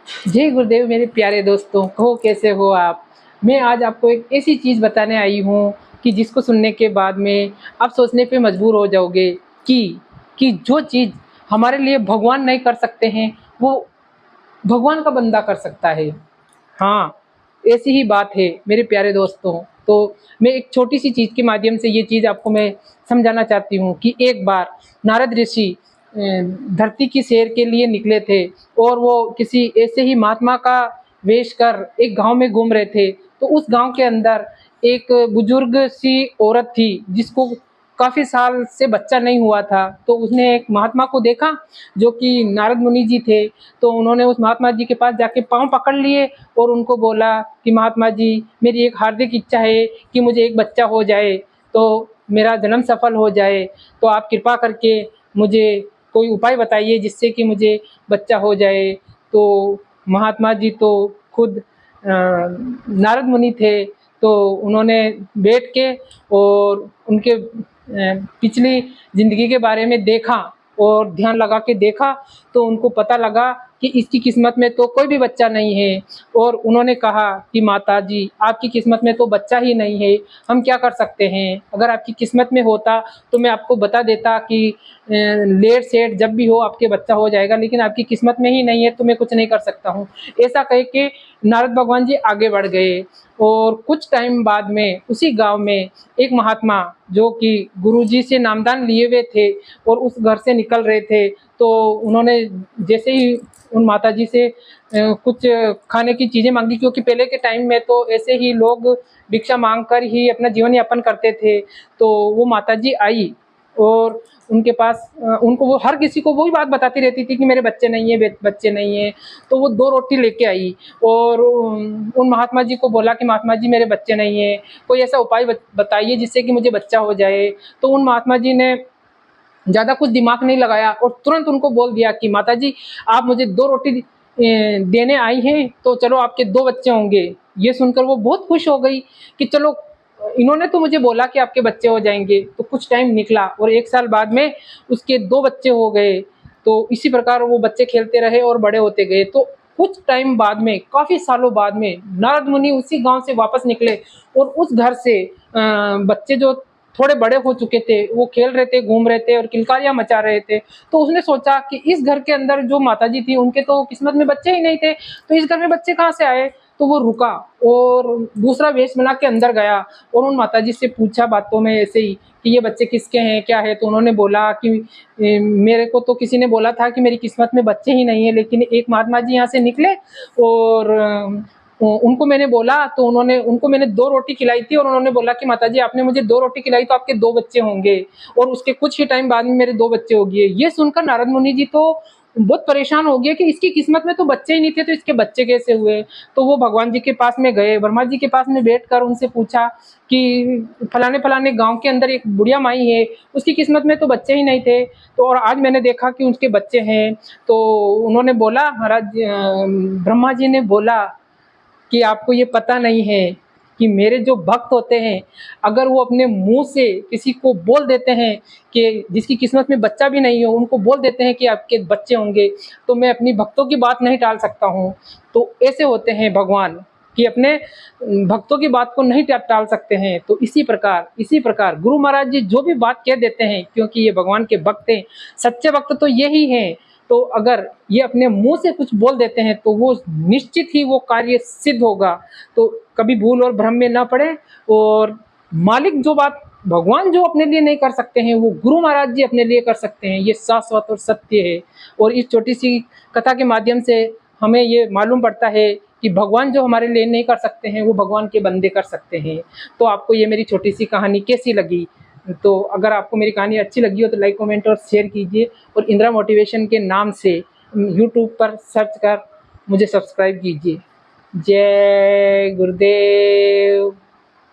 जय गुरुदेव मेरे प्यारे दोस्तों, कहो कैसे हो आप। मैं आज आपको एक ऐसी चीज़ बताने आई हूँ कि जिसको सुनने के बाद में आप सोचने पे मजबूर हो जाओगे कि जो चीज़ हमारे लिए भगवान नहीं कर सकते हैं वो भगवान का बंदा कर सकता है। हाँ, ऐसी ही बात है मेरे प्यारे दोस्तों। तो मैं एक छोटी सी चीज़ के माध्यम से ये चीज़ आपको मैं समझाना चाहती हूँ कि एक बार नारद ऋषि धरती की सैर के लिए निकले थे और वो किसी ऐसे ही महात्मा का वेश कर एक गांव में घूम रहे थे। तो उस गांव के अंदर एक बुजुर्ग सी औरत थी जिसको काफ़ी साल से बच्चा नहीं हुआ था। तो उसने एक महात्मा को देखा जो कि नारद मुनि जी थे। तो उन्होंने उस महात्मा जी के पास जाके पाँव पकड़ लिए और उनको बोला कि महात्मा जी, मेरी एक हार्दिक इच्छा है कि मुझे एक बच्चा हो जाए, तो मेरा जन्म सफल हो जाए। तो आप कृपा करके मुझे कोई उपाय बताइए जिससे कि मुझे बच्चा हो जाए। तो महात्मा जी तो खुद नारद मुनि थे। तो उन्होंने बैठ के और उनके पिछली ज़िंदगी के बारे में देखा और ध्यान लगा के देखा। तो उनको पता लगा कि इसकी किस्मत में तो कोई भी बच्चा नहीं है। और उन्होंने कहा कि माता जी, आपकी किस्मत में तो बच्चा ही नहीं है, हम क्या कर सकते हैं। अगर आपकी किस्मत में होता तो मैं आपको बता देता कि लेट सेट जब भी हो आपके बच्चा हो जाएगा, लेकिन आपकी किस्मत में ही नहीं है तो मैं कुछ नहीं कर सकता हूँ। ऐसा कह के नारद भगवान जी आगे बढ़ गए। और कुछ टाइम बाद में उसी गांव में एक महात्मा जो कि गुरुजी से नामदान लिए हुए थे और उस घर से निकल रहे थे। तो उन्होंने जैसे ही उन माताजी से कुछ खाने की चीज़ें मांगी, क्योंकि पहले के टाइम में तो ऐसे ही लोग भिक्षा मांग कर ही अपना जीवन यापन करते थे। तो वो माताजी आई और उनके पास उनको वो हर किसी को वही बात बताती रहती थी कि मेरे बच्चे नहीं है, बच्चे नहीं है। तो वो 2 रोटी लेके आई और उन महात्मा जी को बोला कि महात्मा जी, मेरे बच्चे नहीं है, कोई ऐसा उपाय बताइए जिससे कि मुझे बच्चा हो जाए। तो उन महात्मा जी ने ज़्यादा कुछ दिमाग नहीं लगाया और तुरंत उनको बोल दिया कि माता जी, आप मुझे 2 रोटी देने आई हैं, तो चलो आपके 2 बच्चे होंगे। ये सुनकर वो बहुत खुश हो गई कि चलो, इन्होंने तो मुझे बोला कि आपके बच्चे हो जाएंगे। तो कुछ टाइम निकला और 1 साल बाद में उसके 2 बच्चे हो गए। तो इसी प्रकार वो बच्चे खेलते रहे और बड़े होते गए। तो कुछ टाइम बाद में, काफ़ी सालों बाद में, नारद मुनि उसी गांव से वापस निकले और उस घर से बच्चे जो थोड़े बड़े हो चुके थे, वो खेल रहे थे, घूम रहे थे और किलकारियां मचा रहे थे। तो उसने सोचा कि इस घर के अंदर जो माताजी थी उनके तो किस्मत में बच्चे ही नहीं थे, तो इस घर में बच्चे कहाँ से आए। तो वो रुका और दूसरा वेश बना के अंदर गया और उन माताजी से पूछा बातों में ऐसे ही कि ये बच्चे किसके हैं, क्या है। तो उन्होंने बोला कि मेरे को तो किसी ने बोला था कि मेरी किस्मत में बच्चे ही नहीं है, लेकिन एक महात्मा जी यहाँ से निकले और उनको मैंने बोला, तो उनको मैंने 2 रोटी खिलाई थी और उन्होंने बोला कि माताजी, आपने मुझे 2 रोटी खिलाई तो आपके 2 बच्चे होंगे। और उसके कुछ ही टाइम बाद में मेरे 2 बच्चे हो गए। ये सुनकर नारद मुनि जी तो बहुत परेशान हो गए कि इसकी किस्मत में तो बच्चे ही नहीं थे, तो इसके बच्चे कैसे हुए। तो वो भगवान जी के पास में गए, ब्रह्मा जी के पास में बैठकर उनसे पूछा कि फलाने फलाने गांव के अंदर एक बुढ़िया माई है, उसकी किस्मत में तो बच्चे ही नहीं थे, तो और आज मैंने देखा कि उसके बच्चे हैं। तो उन्होंने बोला, महाराज ब्रह्मा जी ने बोला कि आपको ये पता नहीं है कि मेरे जो भक्त होते हैं, अगर वो अपने मुंह से किसी को बोल देते हैं कि जिसकी किस्मत में बच्चा भी नहीं हो, उनको बोल देते हैं कि आपके बच्चे होंगे, तो मैं अपनी भक्तों की बात नहीं टाल सकता हूँ। तो ऐसे होते हैं भगवान कि अपने भक्तों की बात को नहीं टाल सकते हैं। तो इसी प्रकार गुरु महाराज जी जो भी बात कह देते हैं, क्योंकि ये भगवान के भक्त हैं, सच्चे भक्त तो यही हैं। तो अगर ये अपने मुंह से कुछ बोल देते हैं तो वो निश्चित ही वो कार्य सिद्ध होगा। तो कभी भूल और भ्रम में ना पड़े। और मालिक जो बात भगवान जो अपने लिए नहीं कर सकते हैं, वो गुरु महाराज जी अपने लिए कर सकते हैं। ये शाश्वत और सत्य है। और इस छोटी सी कथा के माध्यम से हमें ये मालूम पड़ता है कि भगवान जो हमारे लिए नहीं कर सकते हैं, वो भगवान के बंदे कर सकते हैं। तो आपको ये मेरी छोटी सी कहानी कैसी लगी? तो अगर आपको मेरी कहानी अच्छी लगी हो तो लाइक, कमेंट और शेयर कीजिए। और इंदिरा मोटिवेशन के नाम से यूट्यूब पर सर्च कर मुझे सब्सक्राइब कीजिए। जय गुरुदेव।